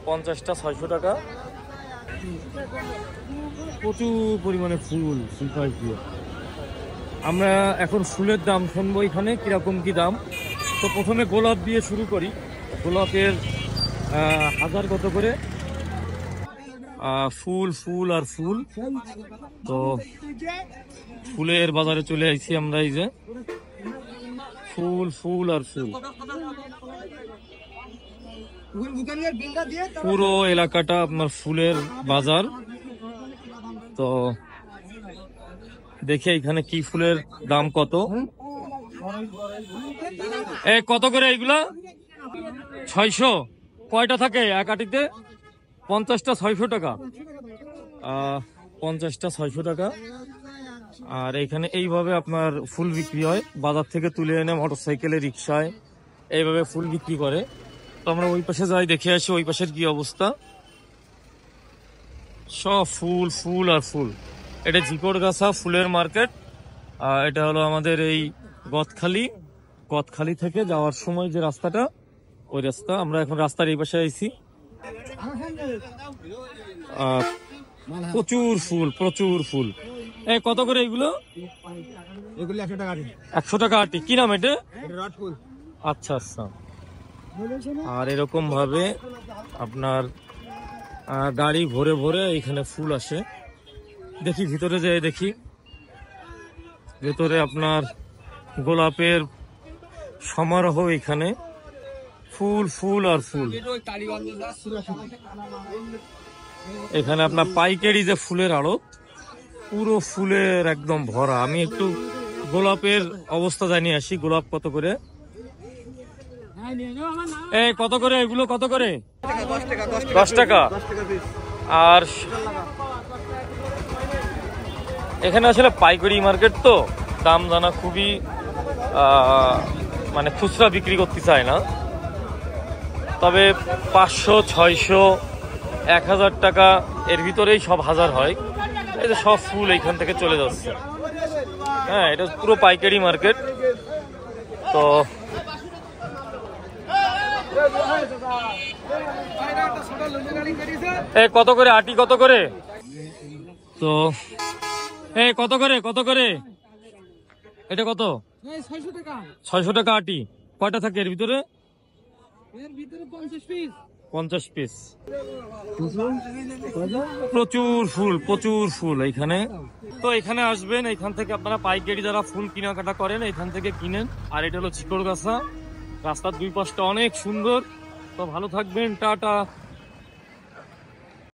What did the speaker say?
50টা 600 টাকা। প্রচুর পরিমাণে ফুল পাই দিয়ে। আমরা এখন ফুলের দাম শুনবো এখানে কিরকম কি দাম। তো প্রথমে গোলাপ দিয়ে শুরু করি। গোলাপের 1000 কত করে? ফুল আর ফুল। তো ফুলের বাজারে চলে আসছি আমরা। এই যে ফুল আর ফুল, পুরো এলাকাটা আপনার ফুলের বাজার। তো দেখে এখানে কি ফুলের দাম কত। কত করে এইগুলা? 600। কয়টা থাকে এক আটিতে? 50টা 600 টাকা। 50টা 600 টাকা। আর এখানে এইভাবে আপনার ফুল বিক্রি হয়, বাজার থেকে তুলে এনে মোটরসাইকেলে, রিক্সায় এইভাবে ফুল বিক্রি করে। তো আমরা ওই পাশে যাই, দেখে আসি ওই পাশের কি অবস্থা। সব ফুল আর ফুল। এটা ঝিকরগাছা ফুলের মার্কেট। এটা হলো আমাদের এই গদখালি থেকে যাওয়ার সময় যে রাস্তাটা, ওই রাস্তা। আমরা এখন রাস্তার এই পাশে আইছি। প্রচুর ফুল। কত করে এগুলো? 100 টাকা আটি। কি নাম এটা? আচ্ছা। আর এরকম ভাবে আপনার গাড়ি ভরে এখানে ফুল আসে। দেখি ভিতরে যাই, দেখি ভেতরে আপনার গোলাপের সমারোহ। এখানে ফুল আর ফুল। এখানে আপনার পাইকারি যে ফুলের আড়ত, পুরো ফুলের একদম ভরা। আমি একটু গোলাপের অবস্থা জানিয়ে আসি। গোলাপ কত করে? কত করে এগুলো? কত করে? 10 টাকা। আর এখানে আসলে পাইকারি মার্কেট, তো দাম জানা খুবই মানে খুচরা বিক্রি করতে চায় না। তবে 500, 600, 1000 টাকা এর ভিতরেই সব হাজার হয়। এই যে সব ফুল এইখান থেকে চলে যাচ্ছে। হ্যাঁ, এটা পুরো পাইকারি মার্কেট। তো কত করে আটি? কত করে? তো কত করে এটা? কত? 600 টাকা আটি। কয়টা থাকে এর ভিতরে? 50 পিস। প্রচুর ফুল এইখানে। তো এখানে আসবেন, এখান থেকে আপনারা পাইকারি যারা ফুল কেনাকাটা করেন এখান থেকে কিনেন। আর এটা হলো ঝিকরগাছা। রাস্তার দুই পাশটা অনেক সুন্দর। তো ভালো থাকবেন, টাটা।